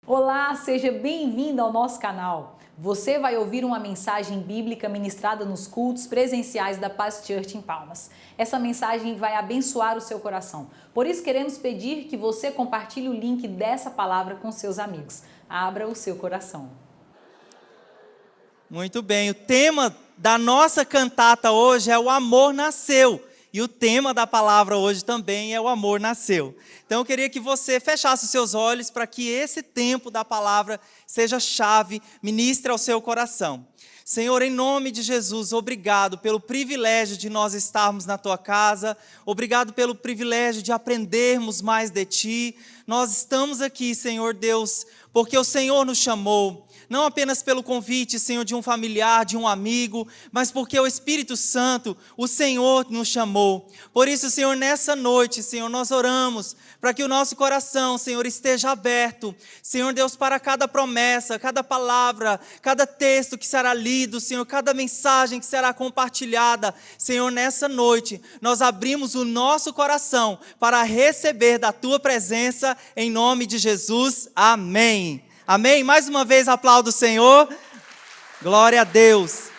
Olá, seja bem-vindo ao nosso canal. Você vai ouvir uma mensagem bíblica ministrada nos cultos presenciais da Paz Church em Palmas. Essa mensagem vai abençoar o seu coração. Por isso queremos pedir que você compartilhe o link dessa palavra com seus amigos. Abra o seu coração. Muito bem, o tema da nossa cantata hoje é o amor nasceu. E o tema da palavra hoje também é o amor nasceu. Então eu queria que você fechasse os seus olhos para que esse tempo da palavra seja chave, ministre ao seu coração. Senhor, em nome de Jesus, obrigado pelo privilégio de nós estarmos na Tua casa, obrigado pelo privilégio de aprendermos mais de Ti. Nós estamos aqui, Senhor Deus, porque o Senhor nos chamou. Não apenas pelo convite, Senhor, de um familiar, de um amigo, mas porque o Espírito Santo, o Senhor nos chamou. Por isso, Senhor, nessa noite, Senhor, nós oramos para que o nosso coração, Senhor, esteja aberto, Senhor Deus, para cada promessa, cada palavra, cada texto que será lido, Senhor, cada mensagem que será compartilhada. Senhor, nessa noite, nós abrimos o nosso coração para receber da Tua presença, em nome de Jesus. Amém. Amém? Mais uma vez aplaudo o Senhor. Glória a Deus.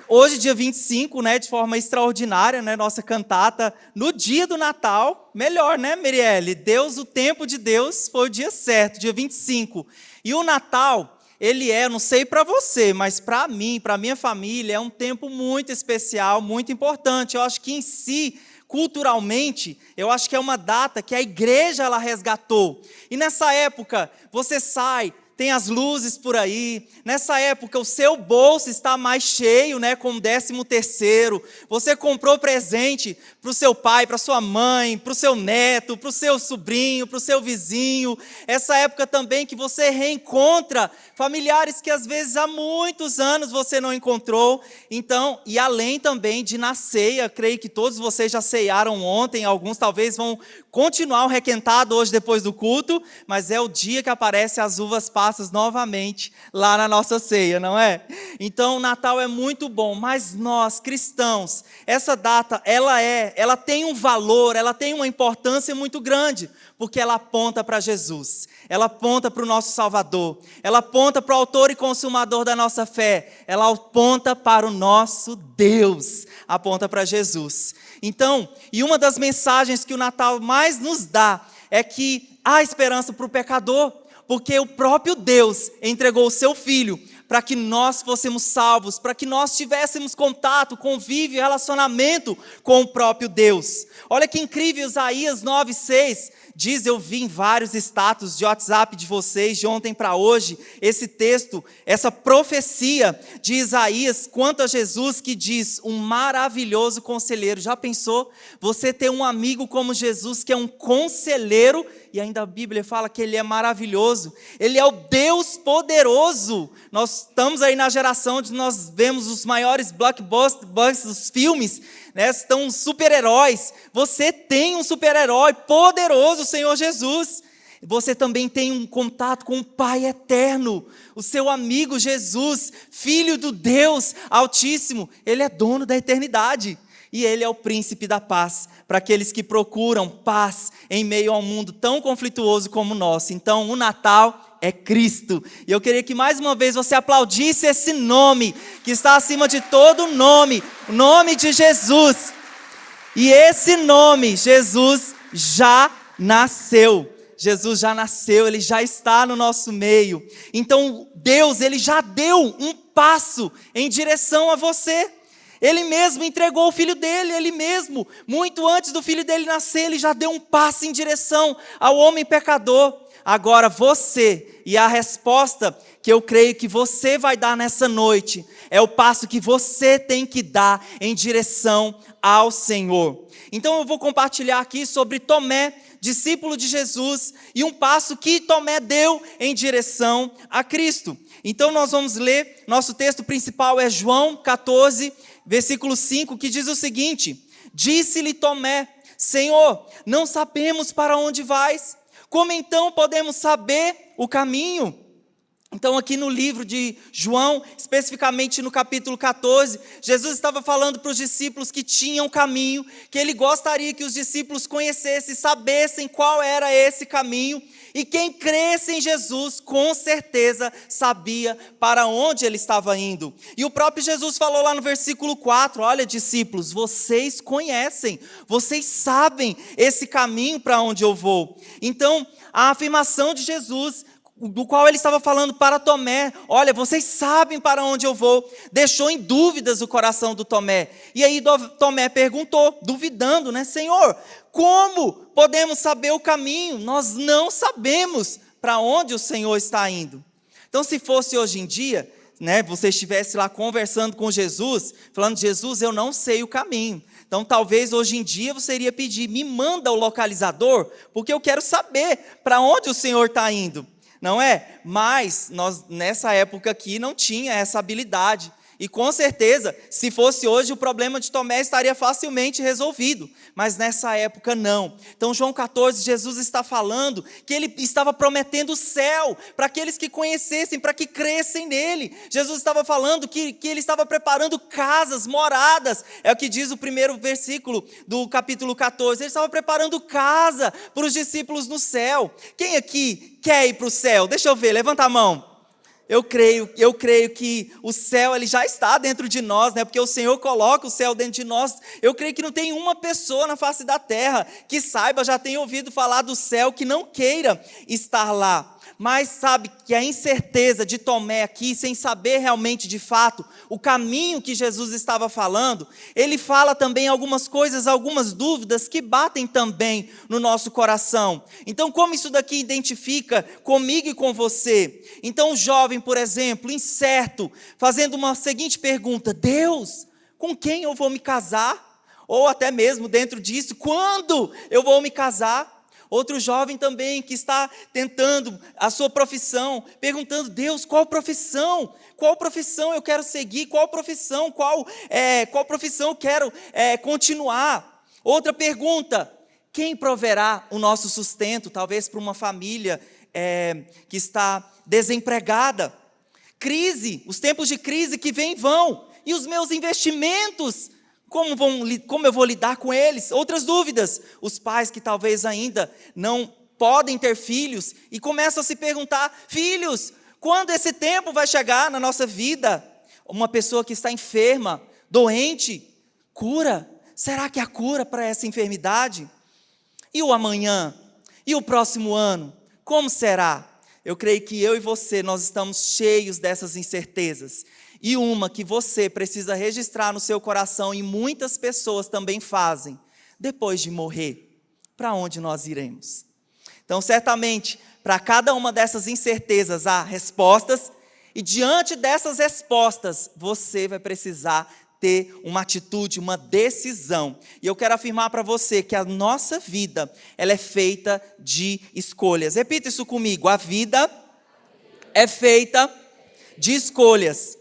Hoje, dia 25, de forma extraordinária, nossa cantata, no dia do Natal, melhor, Mirielle? Deus, o tempo de Deus, foi o dia certo, dia 25. E o Natal, ele não sei para você, mas para mim, para minha família, é um tempo muito especial, muito importante. Eu acho que em si, culturalmente, eu acho que é uma data que a igreja ela resgatou. E nessa época, você sai, tem as luzes por aí. Nessa época, o seu bolso está mais cheio, com o 13º. Você comprou presente para o seu pai, para sua mãe, para o seu neto, para o seu sobrinho, para o seu vizinho. Essa época também que você reencontra familiares que às vezes há muitos anos você não encontrou. Então, e além também de na ceia, creio que todos vocês já ceiaram ontem, alguns talvez vão continuar o requentado hoje depois do culto, mas é o dia que aparecem as uvas passas novamente lá na nossa ceia, não é? Então o Natal é muito bom, mas nós cristãos, essa data ela tem um valor, ela tem uma importância muito grande, porque ela aponta para Jesus, ela aponta para o nosso Salvador, ela aponta para o autor e consumador da nossa fé, ela aponta para o nosso Deus, aponta para Jesus. Então, e uma das mensagens que o Natal mais nos dá é que há esperança para o pecador, porque o próprio Deus entregou o seu Filho para que nós fôssemos salvos, para que nós tivéssemos contato, convívio, relacionamento com o próprio Deus. Olha que incrível, Isaías 9:6 diz, eu vi em vários status de WhatsApp de vocês, de ontem para hoje, esse texto, essa profecia de Isaías quanto a Jesus que diz, um maravilhoso conselheiro. Já pensou? Você ter um amigo como Jesus que é um conselheiro, e ainda a Bíblia fala que Ele é maravilhoso, Ele é o Deus poderoso. Nós estamos aí na geração onde nós vemos os maiores blockbusters dos filmes, estão os super-heróis. Você tem um super-herói poderoso, o Senhor Jesus. Você também tem um contato com o Pai eterno, o seu amigo Jesus, Filho do Deus Altíssimo. Ele é dono da eternidade. E Ele é o príncipe da paz, para aqueles que procuram paz em meio a um mundo tão conflituoso como o nosso. Então, o Natal é Cristo. E eu queria que mais uma vez você aplaudisse esse nome, que está acima de todo nome, o nome de Jesus. E esse nome, Jesus, já nasceu. Jesus já nasceu, Ele já está no nosso meio. Então, Deus, Ele já deu um passo em direção a você. Ele mesmo entregou o Filho dele, Ele mesmo, muito antes do Filho dele nascer, Ele já deu um passo em direção ao homem pecador. Agora você, e a resposta que eu creio que você vai dar nessa noite, é o passo que você tem que dar em direção ao Senhor. Então eu vou compartilhar aqui sobre Tomé, discípulo de Jesus, e um passo que Tomé deu em direção a Cristo. Então nós vamos ler, nosso texto principal é João 14, versículo 5, que diz o seguinte, disse-lhe Tomé, Senhor, não sabemos para onde vais, como então podemos saber o caminho? Então, aqui no livro de João, especificamente no capítulo 14, Jesus estava falando para os discípulos que tinham um caminho, que ele gostaria que os discípulos conhecessem, sabessem qual era esse caminho, e quem cresce em Jesus, com certeza sabia para onde ele estava indo. E o próprio Jesus falou lá no versículo 4, olha, discípulos, vocês conhecem, vocês sabem esse caminho para onde eu vou. Então, a afirmação de Jesus, do qual ele estava falando para Tomé, olha, vocês sabem para onde eu vou, deixou em dúvidas o coração do Tomé. E aí Tomé perguntou, duvidando, né? Senhor, como podemos saber o caminho? Nós não sabemos para onde o Senhor está indo. Então, se fosse hoje em dia, né, você estivesse lá conversando com Jesus, falando, Jesus, eu não sei o caminho. Então, talvez hoje em dia você iria pedir, me manda o localizador, porque eu quero saber para onde o Senhor está indo. Não é? Mas nós, nessa época aqui, não tinha essa habilidade. E com certeza, se fosse hoje, o problema de Tomé estaria facilmente resolvido. Mas nessa época, não. Então, João 14, Jesus está falando que ele estava prometendo o céu para aqueles que conhecessem, para que crescem nele. Jesus estava falando que ele estava preparando casas, moradas. É o que diz o primeiro versículo do capítulo 14. Ele estava preparando casa para os discípulos no céu. Quem aqui quer ir para o céu? Deixa eu ver, levanta a mão. Eu creio que o céu ele já está dentro de nós, né? Porque o Senhor coloca o céu dentro de nós. Eu creio que não tem uma pessoa na face da terra que saiba, já tenha ouvido falar do céu, que não queira estar lá. Mas sabe que a incerteza de Tomé aqui, sem saber realmente de fato o caminho que Jesus estava falando, ele fala também algumas coisas, algumas dúvidas que batem também no nosso coração. Então, como isso daqui identifica comigo e com você? Então, o jovem, por exemplo, incerto, fazendo uma seguinte pergunta: Deus, com quem eu vou me casar? Ou até mesmo dentro disso, quando eu vou me casar? Outro jovem também que está tentando a sua profissão, perguntando, Deus, qual profissão? Qual profissão eu quero seguir? Qual profissão eu quero continuar? Outra pergunta, quem proverá o nosso sustento? Talvez para uma família que está desempregada. Crise, os tempos de crise que vêm e vão. E os meus investimentos? Como eu vou lidar com eles? Outras dúvidas. Os pais que talvez ainda não podem ter filhos e começam a se perguntar, filhos, quando esse tempo vai chegar na nossa vida? Uma pessoa que está enferma, doente, cura. Será que há cura para essa enfermidade? E o amanhã? E o próximo ano? Como será? Eu creio que eu e você, nós estamos cheios dessas incertezas. E uma que você precisa registrar no seu coração, e muitas pessoas também fazem, depois de morrer, para onde nós iremos? Então, certamente, para cada uma dessas incertezas há respostas, e diante dessas respostas, você vai precisar ter uma atitude, uma decisão. E eu quero afirmar para você que a nossa vida, ela é feita de escolhas. Repita isso comigo, a vida é feita de escolhas.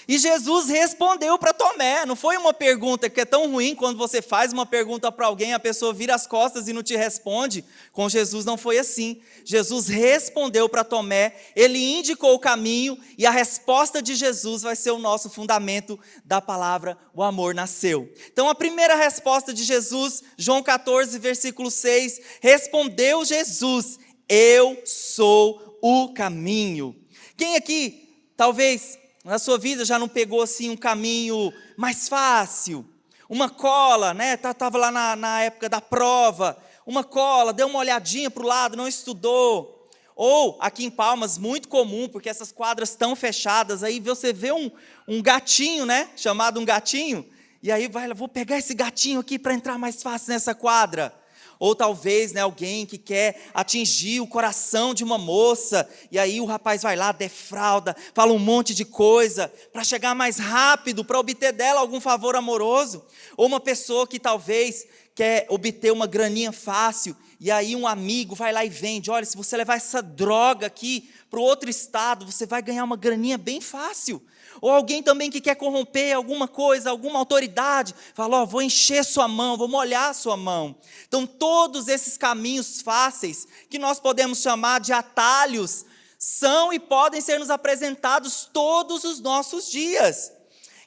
E Jesus respondeu para Tomé, não foi uma pergunta que é tão ruim quando você faz uma pergunta para alguém, a pessoa vira as costas e não te responde. Com Jesus não foi assim. Jesus respondeu para Tomé, ele indicou o caminho e a resposta de Jesus vai ser o nosso fundamento da palavra, o amor nasceu. Então a primeira resposta de Jesus, João 14, versículo 6, respondeu Jesus, eu sou o caminho. Quem aqui, talvez, na sua vida já não pegou assim um caminho mais fácil? Uma cola, né? Estava lá na época da prova, uma cola, deu uma olhadinha para o lado, não estudou. Ou, aqui em Palmas, muito comum, porque essas quadras estão fechadas, aí você vê um gatinho, né? Chamado um gatinho, e aí vou pegar esse gatinho aqui para entrar mais fácil nessa quadra. Ou talvez, né, alguém que quer atingir o coração de uma moça, e aí o rapaz vai lá, defrauda, fala um monte de coisa, para chegar mais rápido, para obter dela algum favor amoroso. Ou uma pessoa que talvez quer obter uma graninha fácil, e aí um amigo vai lá e vende, olha, se você levar essa droga aqui para o outro estado, você vai ganhar uma graninha bem fácil. Ou alguém também que quer corromper alguma coisa, alguma autoridade, fala, vou encher sua mão, vou molhar sua mão. Então todos esses caminhos fáceis, que nós podemos chamar de atalhos, são e podem ser nos apresentados todos os nossos dias.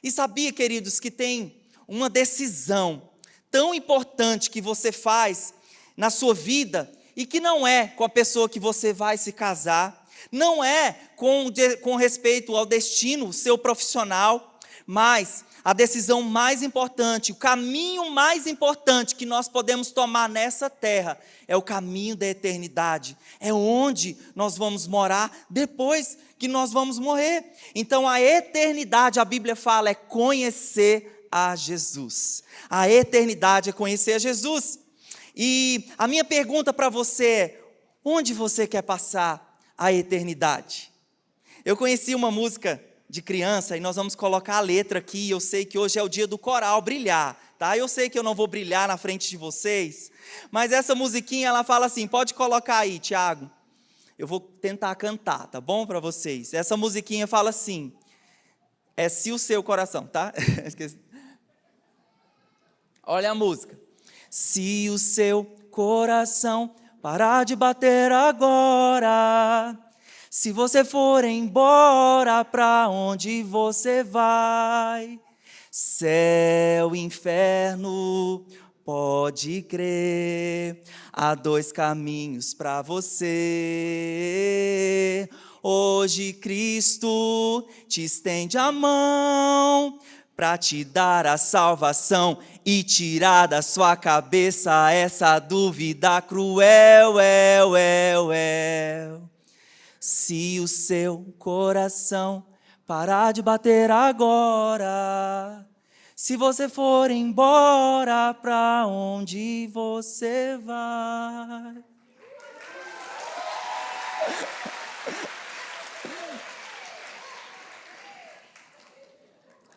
E sabia, queridos, que tem uma decisão tão importante que você faz na sua vida e que não é com a pessoa que você vai se casar, não é com respeito ao destino seu profissional, mas a decisão mais importante, o caminho mais importante que nós podemos tomar nessa terra é o caminho da eternidade. É onde nós vamos morar depois que nós vamos morrer. Então a eternidade, a Bíblia fala, é conhecer a Jesus. A eternidade é conhecer a Jesus. E a minha pergunta para você é: onde você quer passar a eternidade? Eu conheci uma música de criança e nós vamos colocar a letra aqui. Eu sei que hoje é o dia do coral brilhar, tá? Eu sei que eu não vou brilhar na frente de vocês, mas essa musiquinha ela fala assim, pode colocar aí, Tiago. Eu vou tentar cantar, tá bom para vocês? Essa musiquinha fala assim, é se o seu coração, tá? Olha a música. Se o seu coração parar de bater agora, se você for embora, para onde você vai? Céu, inferno, pode crer, há dois caminhos para você. Hoje Cristo te estende a mão para te dar a salvação e tirar da sua cabeça essa dúvida cruel. Se o seu coração parar de bater agora, se você for embora, para onde você vai?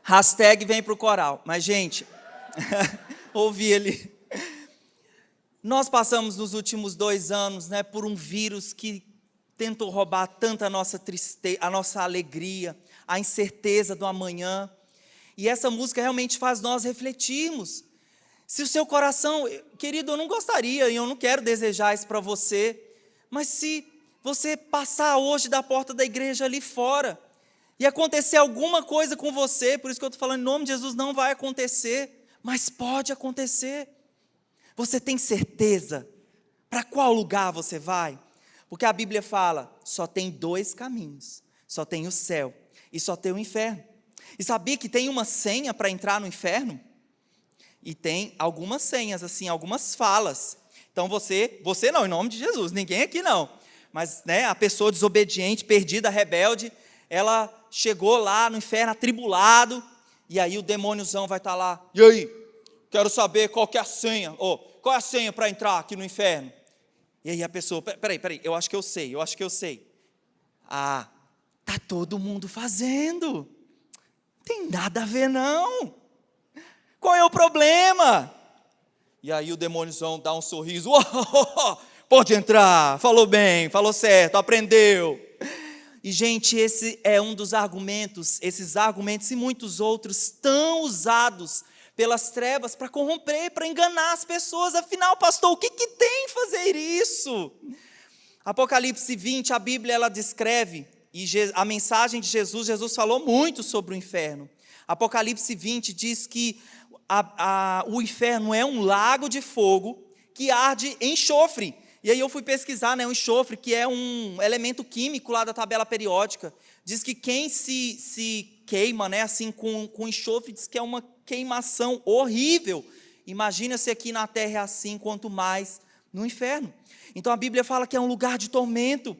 Hashtag vem pro coral. Mas, gente, ouvi ali. Nós passamos nos últimos 2 anos, por um vírus que tentou roubar tanto a nossa tristeza, a nossa alegria, a incerteza do amanhã. E essa música realmente faz nós refletirmos. Se o seu coração, querido, eu não gostaria e eu não quero desejar isso para você, mas se você passar hoje da porta da igreja ali fora e acontecer alguma coisa com você, por isso que eu estou falando, em nome de Jesus, não vai acontecer, mas pode acontecer. Você tem certeza para qual lugar você vai? Porque a Bíblia fala, só tem 2 caminhos, só tem o céu e só tem o inferno. E sabia que tem uma senha para entrar no inferno? E tem algumas senhas, assim, algumas falas. Então você não, em nome de Jesus, ninguém aqui não. Mas a pessoa desobediente, perdida, rebelde, ela chegou lá no inferno atribulado, e aí o demôniozão vai estar lá. E aí, quero saber qual que é a senha, qual é a senha para entrar aqui no inferno? E aí a pessoa, peraí, eu acho que eu sei. Ah, tá todo mundo fazendo, tem nada a ver não, qual é o problema? E aí o demôniozão dá um sorriso, pode entrar, falou bem, falou certo, aprendeu. E gente, esse é um dos argumentos, esses argumentos e muitos outros tão usados pelas trevas para corromper, para enganar as pessoas. Afinal, pastor, o que tem em fazer isso? Apocalipse 20, a Bíblia ela descreve, e a mensagem de Jesus falou muito sobre o inferno. Apocalipse 20 diz que o inferno é um lago de fogo que arde em enxofre. E aí eu fui pesquisar, o enxofre, que é um elemento químico lá da tabela periódica. Diz que quem se queima, assim, com enxofre, diz que é uma queimação horrível. Imagina se aqui na terra é assim, quanto mais no inferno. Então a Bíblia fala que é um lugar de tormento,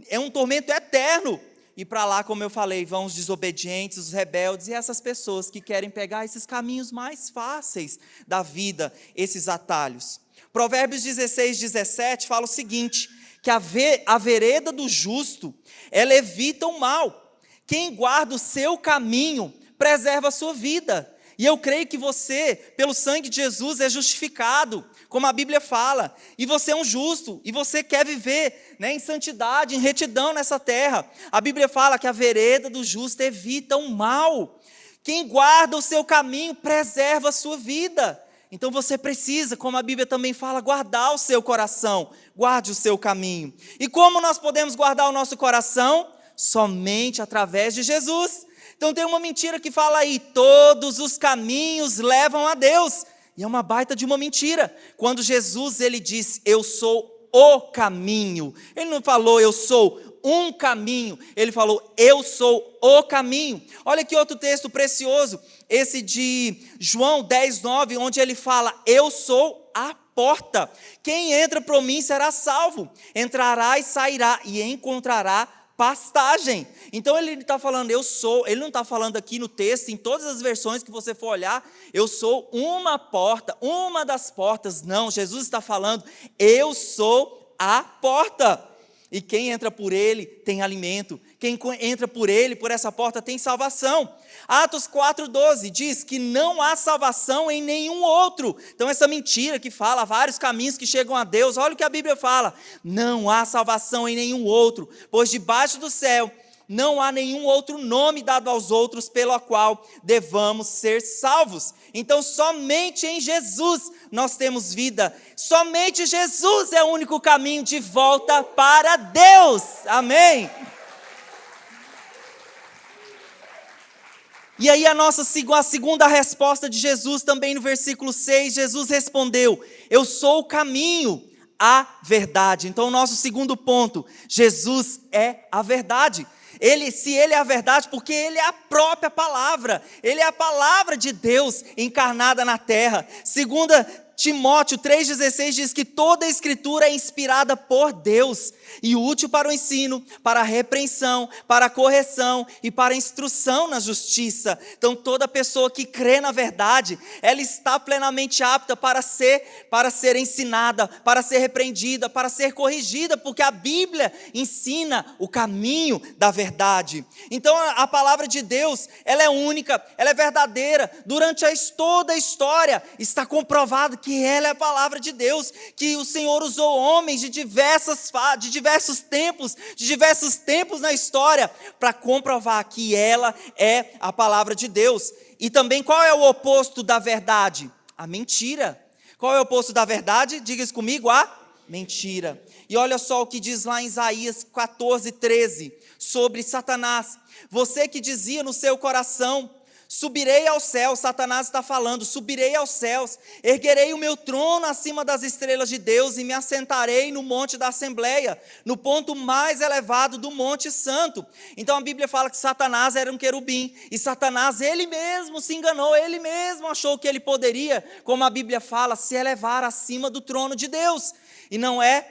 é um tormento eterno. E para lá, como eu falei, vão os desobedientes, os rebeldes e essas pessoas que querem pegar esses caminhos mais fáceis da vida, esses atalhos. Provérbios 16, 17 fala o seguinte, que a vereda do justo, ela evita o mal. Quem guarda o seu caminho, preserva a sua vida. E eu creio que você, pelo sangue de Jesus, é justificado, como a Bíblia fala. E você é um justo, e você quer viver em santidade, em retidão nessa terra. A Bíblia fala que a vereda do justo evita o mal. Quem guarda o seu caminho, preserva a sua vida. Então você precisa, como a Bíblia também fala, guardar o seu coração, guarde o seu caminho. E como nós podemos guardar o nosso coração? Somente através de Jesus. Então tem uma mentira que fala aí, todos os caminhos levam a Deus. E é uma baita de uma mentira. Quando Jesus ele diz, eu sou o caminho. Ele não falou, eu sou um caminho. Ele falou, eu sou o caminho. Olha que outro texto precioso, esse de João 10:9, onde ele fala, eu sou a porta. Quem entra por mim será salvo. Entrará e sairá e encontrará pastagem. Então ele está falando, eu sou, ele não está falando aqui no texto, em todas as versões que você for olhar, eu sou uma porta, uma das portas. Não, Jesus está falando, eu sou a porta. E quem entra por ele tem alimento. Quem entra por ele, por essa porta, tem salvação. Atos 4:12 diz que não há salvação em nenhum outro. Então essa mentira que fala vários caminhos que chegam a Deus, olha o que a Bíblia fala. Não há salvação em nenhum outro, pois debaixo do céu não há nenhum outro nome dado aos outros pelo qual devamos ser salvos. Então somente em Jesus nós temos vida. Somente Jesus é o único caminho de volta para Deus. Amém? E aí a segunda resposta de Jesus também no versículo 6, Jesus respondeu, eu sou o caminho, a verdade. Então o nosso segundo ponto, Jesus é a verdade. Se ele é a verdade, porque ele é a própria palavra, ele é a palavra de Deus encarnada na terra. Segunda Timóteo 3,16 diz que toda a escritura é inspirada por Deus e útil para o ensino, para a repreensão, para a correção e para a instrução na justiça. Então toda pessoa que crê na verdade, ela está plenamente apta para ser ensinada, para ser repreendida, para ser corrigida, porque a Bíblia ensina o caminho da verdade. Então a palavra de Deus, ela é única, ela é verdadeira. Durante toda a história está comprovado que ela é a palavra de Deus, que o Senhor usou homens de diversos tempos na história para comprovar que ela é a palavra de Deus. E também qual é o oposto da verdade? A mentira. Qual é o oposto da verdade? Diga isso comigo, a mentira. E olha só o que diz lá em Isaías 14:13 sobre Satanás. Você que dizia no seu coração, subirei aos céus, Satanás está falando, subirei aos céus, erguerei o meu trono acima das estrelas de Deus e me assentarei no monte da Assembleia, no ponto mais elevado do Monte Santo. Então a Bíblia fala que Satanás era um querubim, e Satanás, ele mesmo se enganou, ele mesmo achou que ele poderia, como a Bíblia fala, se elevar acima do trono de Deus, e não é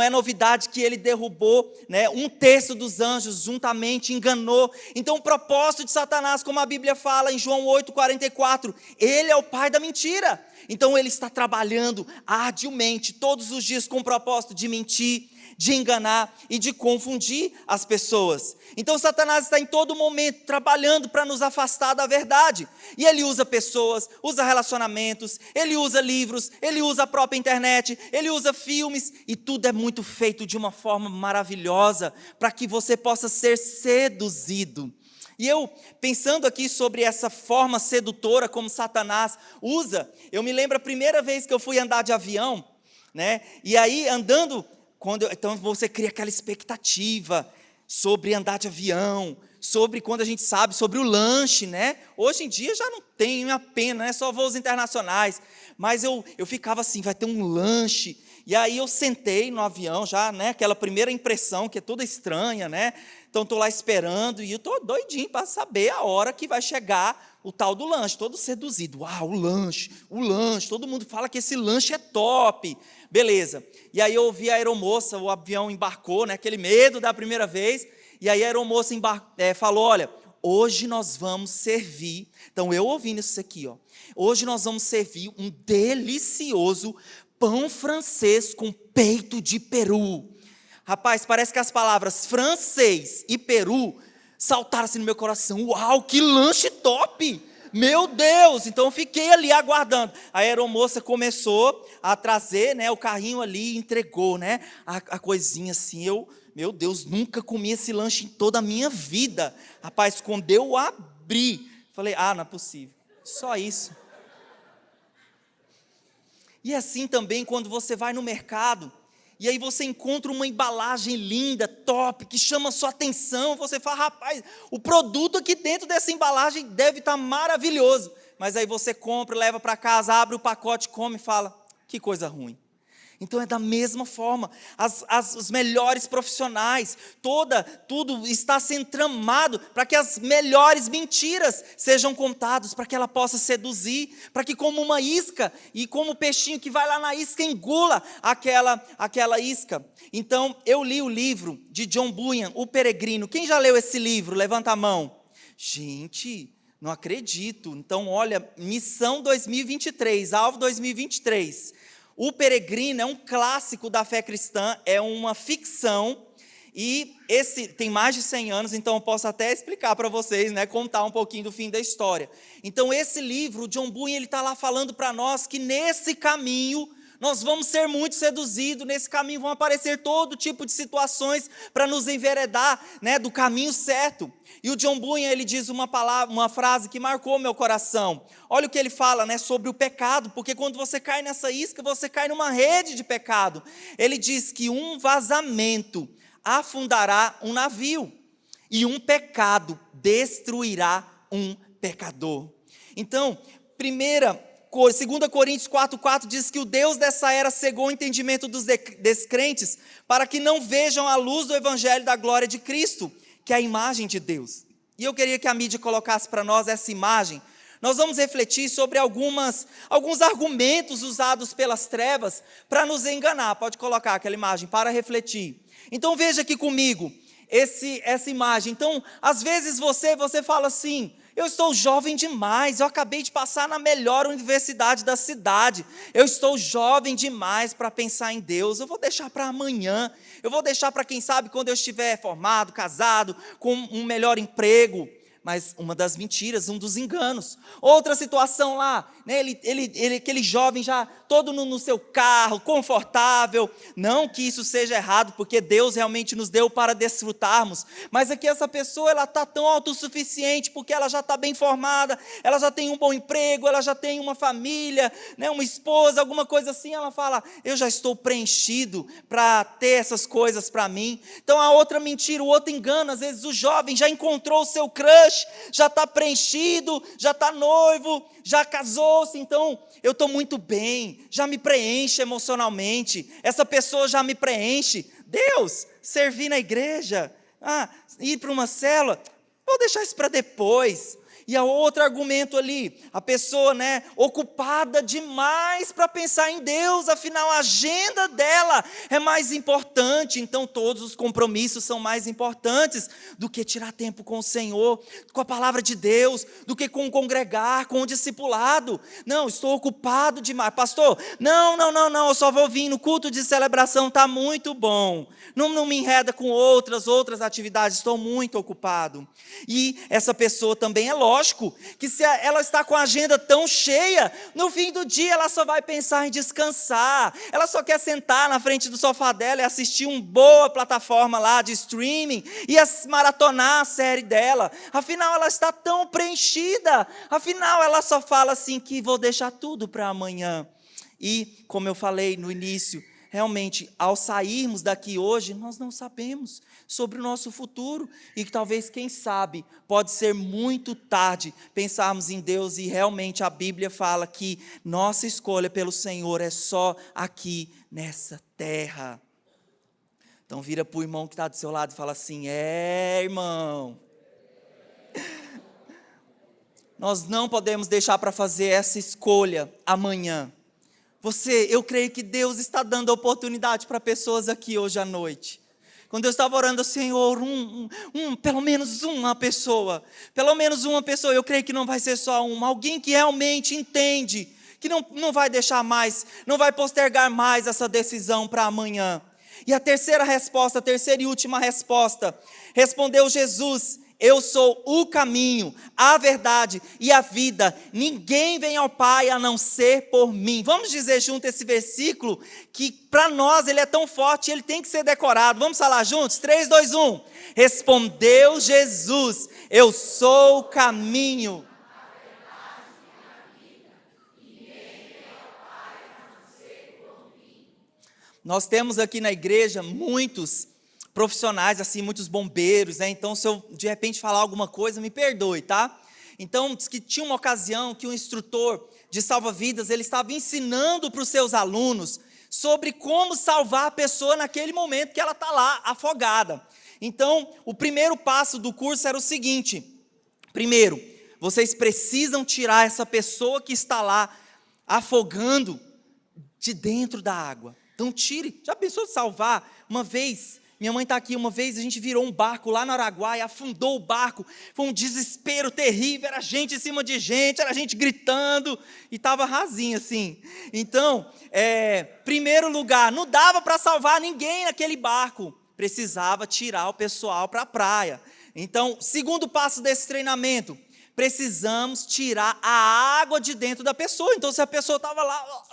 novidade que ele derrubou, um terço dos anjos juntamente, enganou. Então o propósito de Satanás, como a Bíblia fala em João 8:44, ele é o pai da mentira. Então ele está trabalhando arduamente todos os dias com o propósito de mentir, de enganar e de confundir as pessoas. Então Satanás está em todo momento trabalhando para nos afastar da verdade. E ele usa pessoas, usa relacionamentos, ele usa livros, ele usa a própria internet, ele usa filmes, e tudo é muito feito de uma forma maravilhosa para que você possa ser seduzido. E eu, pensando aqui sobre essa forma sedutora como Satanás usa, eu me lembro a primeira vez que eu fui andar de avião, e aí andando, então você cria aquela expectativa sobre andar de avião, sobre quando a gente sabe, sobre o lanche, Hoje em dia já não tem a pena, só voos internacionais, mas eu ficava assim, vai ter um lanche, e aí eu sentei no avião já, aquela primeira impressão que é toda estranha, Então estou lá esperando e eu estou doidinho para saber a hora que vai chegar o tal do lanche, todo seduzido. Uau, o lanche, todo mundo fala que esse lanche é top. Beleza. E aí eu ouvi a aeromoça, o avião embarcou, aquele medo da primeira vez, e aí a aeromoça falou, olha, hoje nós vamos servir, então eu ouvindo isso aqui, hoje nós vamos servir um delicioso pão francês com peito de peru. Rapaz, parece que as palavras francês e peru saltaram assim no meu coração. Uau, que lanche top! Meu Deus! Então eu fiquei ali aguardando. A aeromoça começou a trazer, o carrinho ali e entregou, a coisinha assim. Meu Deus, nunca comi esse lanche em toda a minha vida. Rapaz, quando eu abri, falei, não é possível. Só isso. E assim também quando você vai no mercado, e aí você encontra uma embalagem linda, top, que chama a sua atenção, você fala, rapaz, o produto aqui dentro dessa embalagem deve estar maravilhoso. Mas aí você compra, leva para casa, abre o pacote, come e fala, que coisa ruim. Então é da mesma forma, os melhores profissionais, tudo está sendo tramado para que as melhores mentiras sejam contadas, para que ela possa seduzir, para que como uma isca, e como o peixinho que vai lá na isca engula aquela isca. Então eu li o livro de John Bunyan, O Peregrino. Quem já leu esse livro? Levanta a mão. Gente, não acredito. Então olha, Missão 2023, Alvo 2023. O Peregrino é um clássico da fé cristã, é uma ficção, e esse tem mais de 100 anos, então eu posso até explicar para vocês, né, contar um pouquinho do fim da história. Então esse livro, o John Bunyan, ele está lá falando para nós que nesse caminho, nós vamos ser muito seduzidos, nesse caminho vão aparecer todo tipo de situações para nos enveredar, né, do caminho certo. E o John Bunyan, ele diz uma frase que marcou meu coração. Olha o que ele fala, né, sobre o pecado, porque quando você cai nessa isca, você cai numa rede de pecado. Ele diz que um vazamento afundará um navio, e um pecado destruirá um pecador. Então, 2 Coríntios 4,4 diz que o Deus dessa era cegou o entendimento dos descrentes para que não vejam a luz do evangelho da glória de Cristo, que é a imagem de Deus. E eu queria que a mídia colocasse para nós essa imagem. Nós vamos refletir sobre alguns argumentos usados pelas trevas para nos enganar. Pode colocar aquela imagem para refletir. Então veja aqui comigo essa imagem. Então, às vezes você fala assim, eu estou jovem demais, eu acabei de passar na melhor universidade da cidade, eu estou jovem demais para pensar em Deus, eu vou deixar para amanhã, eu vou deixar para quem sabe quando eu estiver formado, casado, com um melhor emprego. Mas uma das mentiras, um dos enganos. Outra situação lá, né, aquele jovem já todo no seu carro, confortável. Não que isso seja errado, porque Deus realmente nos deu para desfrutarmos. Mas aqui essa pessoa, ela está tão autossuficiente, porque ela já está bem formada, ela já tem um bom emprego, ela já tem uma família, né, uma esposa, alguma coisa assim. Ela fala, eu já estou preenchido para ter essas coisas para mim. Então a outra mentira, o outro engano, às vezes o jovem já encontrou o seu crush, já está preenchido, já está noivo, já casou-se, então eu estou muito bem, já me preenche emocionalmente, essa pessoa já me preenche. Deus, servir na igreja, ir para uma célula, vou deixar isso para depois. E há outro argumento ali, a pessoa, né, ocupada demais para pensar em Deus, afinal a agenda dela é mais importante, então todos os compromissos são mais importantes do que tirar tempo com o Senhor, com a palavra de Deus, do que com o congregar, com o discipulado. Não, estou ocupado demais. Pastor, não, eu só vou vir no culto de celebração, está muito bom. Não me enreda com outras atividades, estou muito ocupado. E essa pessoa também é lógico que se ela está com a agenda tão cheia, no fim do dia ela só vai pensar em descansar, ela só quer sentar na frente do sofá dela e assistir uma boa plataforma lá de streaming e maratonar a série dela. Afinal ela está tão preenchida, afinal ela só fala assim que vou deixar tudo para amanhã. E como eu falei no início, realmente, ao sairmos daqui hoje, nós não sabemos sobre o nosso futuro, e que talvez, quem sabe, pode ser muito tarde pensarmos em Deus, e realmente a Bíblia fala que nossa escolha pelo Senhor é só aqui nessa terra. Então vira para o irmão que está do seu lado e fala assim, irmão, nós não podemos deixar para fazer essa escolha amanhã. Eu creio que Deus está dando oportunidade para pessoas aqui hoje à noite. Quando eu estava orando, Senhor, pelo menos uma pessoa, eu creio que não vai ser só uma, alguém que realmente entende, que não vai deixar mais, não vai postergar mais essa decisão para amanhã. E a terceira e última resposta, respondeu Jesus, eu sou o caminho, a verdade e a vida. Ninguém vem ao Pai a não ser por mim. Vamos dizer junto esse versículo, que para nós ele é tão forte, ele tem que ser decorado. Vamos falar juntos? 3, 2, 1. Respondeu Jesus, eu sou o caminho. nós temos aqui na igreja muitos profissionais, assim, muitos bombeiros, né? Então, se eu de repente falar alguma coisa, me perdoe, tá? Então, diz que tinha uma ocasião que um instrutor de salva-vidas, ele estava ensinando para os seus alunos sobre como salvar a pessoa naquele momento que ela está lá, afogada. Então, o primeiro passo do curso era o seguinte: primeiro, vocês precisam tirar essa pessoa que está lá afogando de dentro da água. Então tire. Já pensou em salvar? Uma vez, minha mãe está aqui, uma vez a gente virou um barco lá no Araguaia, afundou o barco, foi um desespero terrível, era gente em cima de gente, era gente gritando, e estava rasinho assim. Então, primeiro lugar, não dava para salvar ninguém naquele barco, precisava tirar o pessoal para a praia. Então, segundo passo desse treinamento, precisamos tirar a água de dentro da pessoa. Então, se a pessoa estava lá,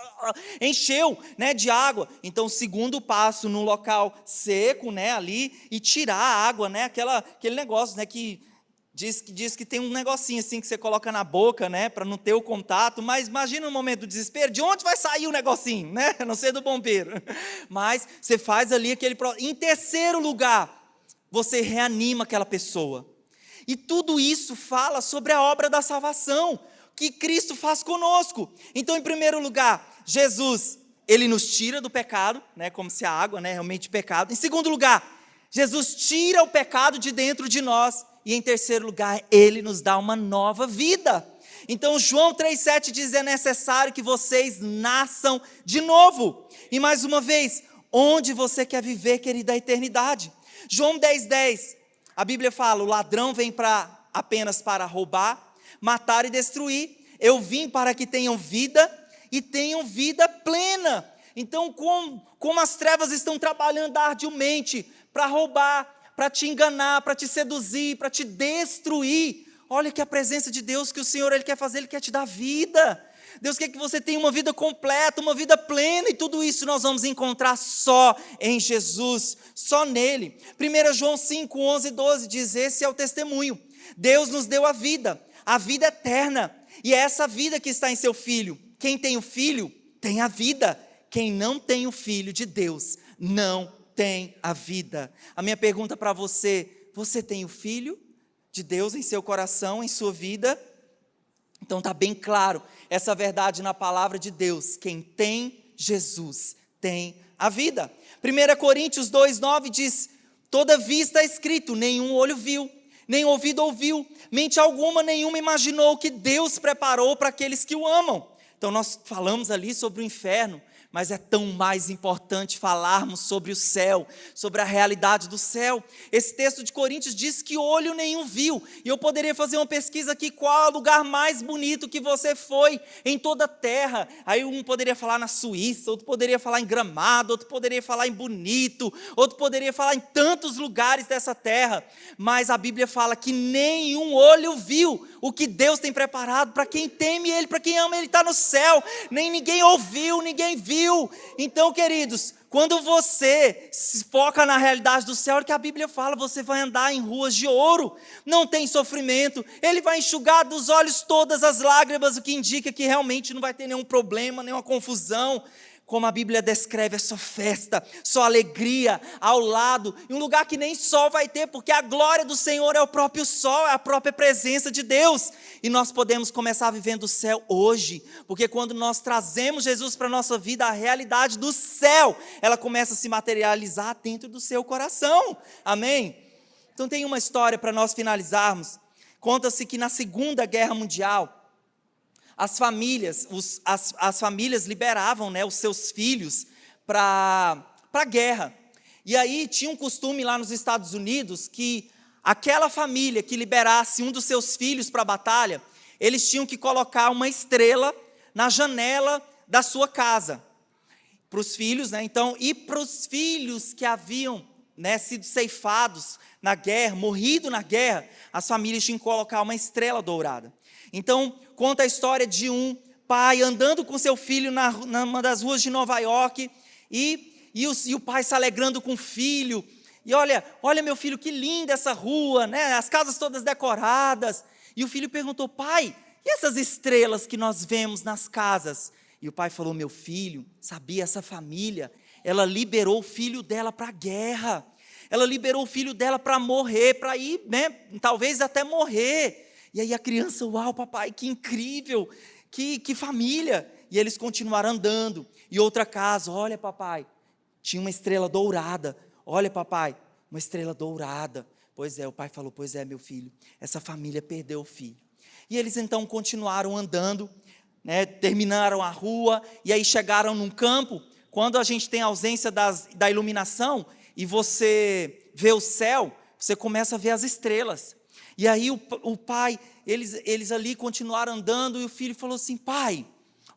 encheu, né, de água, então o segundo passo no local seco, né, ali, e tirar a água, né, aquele negócio, né, que diz que tem um negocinho assim que você coloca na boca, né, para não ter o contato, mas imagina no momento do desespero, de onde vai sair o negocinho, né, a não ser do bombeiro, mas você faz ali aquele... Em terceiro lugar, você reanima aquela pessoa. E tudo isso fala sobre a obra da salvação que Cristo faz conosco. Então, em primeiro lugar, Jesus, ele nos tira do pecado, né, como se a água, né, realmente pecado. Em segundo lugar, Jesus tira o pecado de dentro de nós. E em terceiro lugar, ele nos dá uma nova vida. Então, João 3,7 diz: é necessário que vocês nasçam de novo. E mais uma vez, onde você quer viver, querida, a eternidade? João 10,10. A Bíblia fala: o ladrão vem apenas para roubar, matar e destruir. Eu vim para que tenham vida e tenham vida plena. Então, como as trevas estão trabalhando arduamente para roubar, para te enganar, para te seduzir, para te destruir, olha que a presença de Deus que o Senhor ele quer fazer, Ele quer te dar vida. Deus quer que você tenha uma vida completa, uma vida plena, e tudo isso nós vamos encontrar só em Jesus, só nele. 1 João 5, 11 e 12 diz: esse é o testemunho. Deus nos deu a vida eterna, e é essa vida que está em seu Filho. Quem tem o Filho, tem a vida. Quem não tem o Filho de Deus, não tem a vida. A minha pergunta para você: você tem o Filho de Deus em seu coração, em sua vida? Então está bem claro essa verdade na palavra de Deus: quem tem Jesus tem a vida. 1 Coríntios 2,9 diz: todavia está escrito, nenhum olho viu, nem ouvido ouviu, mente alguma nenhuma imaginou o que Deus preparou para aqueles que o amam. Então nós falamos ali sobre o inferno, mas é tão mais importante falarmos sobre o céu, sobre a realidade do céu. Esse texto de Coríntios diz que olho nenhum viu, e eu poderia fazer uma pesquisa aqui: qual é o lugar mais bonito que você foi em toda a terra? Aí um poderia falar na Suíça, outro poderia falar em Gramado, outro poderia falar em Bonito, outro poderia falar em tantos lugares dessa terra, mas a Bíblia fala que nenhum olho viu o que Deus tem preparado para quem teme Ele, para quem ama Ele. Está no céu, nem ninguém ouviu, ninguém viu. Então, queridos, quando você se foca na realidade do céu, é o que a Bíblia fala: você vai andar em ruas de ouro, não tem sofrimento, Ele vai enxugar dos olhos todas as lágrimas, o que indica que realmente não vai ter nenhum problema, nenhuma confusão. Como a Bíblia descreve, é só festa, só alegria ao lado, em um lugar que nem sol vai ter, porque a glória do Senhor é o próprio sol, é a própria presença de Deus, e nós podemos começar vivendo o céu hoje, porque quando nós trazemos Jesus para a nossa vida, a realidade do céu, ela começa a se materializar dentro do seu coração, amém? Então tem uma história para nós finalizarmos. Conta-se que na Segunda Guerra Mundial, as famílias liberavam, né, os seus filhos para a guerra. E aí tinha um costume lá nos Estados Unidos que aquela família que liberasse um dos seus filhos para a batalha, eles tinham que colocar uma estrela na janela da sua casa. Para os filhos, né? Então, e para os filhos que haviam, né, sido ceifados na guerra, morrido na guerra, as famílias tinham que colocar uma estrela dourada. Então, conta a história de um pai andando com seu filho numa das ruas de Nova York, e o pai se alegrando com o filho, e olha meu filho, que linda essa rua, né? As casas todas decoradas. E o filho perguntou: pai, e essas estrelas que nós vemos nas casas? E o pai falou: meu filho, sabia, essa família, ela liberou o filho dela para a guerra. Ela liberou o filho dela para morrer, para ir, né, talvez até morrer. E aí a criança: uau, papai, que incrível, que família. E eles continuaram andando. E outra casa: olha, papai, tinha uma estrela dourada. Olha, papai, uma estrela dourada. Pois é, o pai falou: pois é, meu filho, essa família perdeu o filho. E eles então continuaram andando, né, terminaram a rua, e aí chegaram num campo. Quando a gente tem ausência da iluminação, e você vê o céu, você começa a ver as estrelas. E aí o pai, eles ali continuaram andando, e o filho falou assim: pai,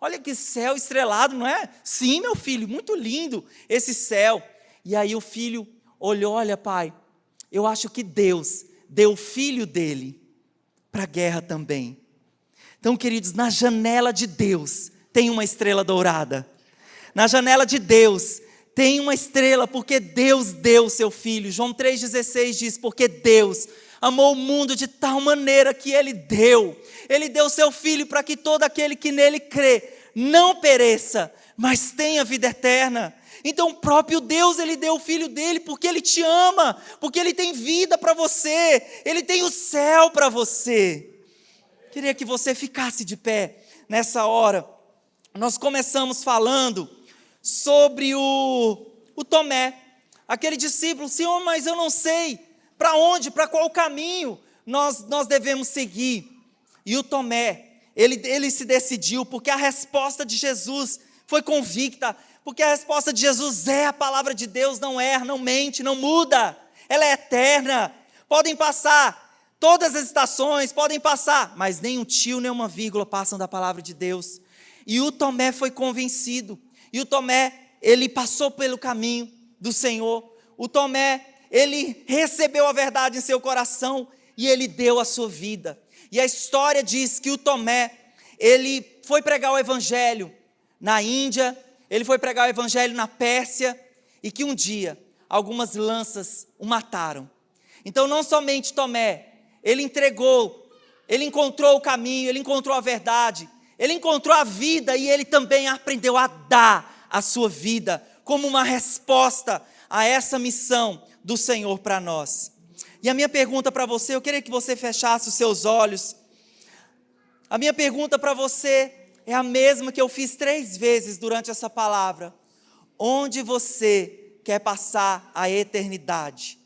olha que céu estrelado, não é? Sim, meu filho, muito lindo esse céu. E aí o filho olhou: olha, pai, eu acho que Deus deu o filho dele para a guerra também. Então, queridos, na janela de Deus tem uma estrela dourada. Na janela de Deus tem uma estrela, porque Deus deu o seu filho. João 3,16 diz: porque Deus amou o mundo de tal maneira que Ele deu o seu filho para que todo aquele que nele crê não pereça, mas tenha vida eterna. Então o próprio Deus, Ele deu o filho dele porque Ele te ama, porque Ele tem vida para você, Ele tem o céu para você. Queria que você ficasse de pé nessa hora. Nós começamos falando sobre o Tomé, aquele discípulo: Senhor, mas eu não sei para onde, para qual caminho nós devemos seguir. E o Tomé, ele se decidiu, porque a resposta de Jesus foi convicta, porque a resposta de Jesus é a palavra de Deus, não erra, não mente, não muda, ela é eterna. Podem passar todas as estações, podem passar, mas nem um tio, nem uma vírgula passam da palavra de Deus. E o Tomé foi convencido, e o Tomé, ele passou pelo caminho do Senhor. O Tomé, ele recebeu a verdade em seu coração, e ele deu a sua vida. E a história diz que o Tomé, ele foi pregar o evangelho na Índia, ele foi pregar o evangelho na Pérsia, e que um dia, algumas lanças o mataram. Então não somente Tomé, ele encontrou o caminho, ele encontrou a verdade, ele encontrou a vida, e ele também aprendeu a dar a sua vida como uma resposta a essa missão do Senhor para nós. E a minha pergunta para você, eu queria que você fechasse os seus olhos. A minha pergunta para você é a mesma que eu fiz 3 vezes durante essa palavra. Onde você quer passar a eternidade?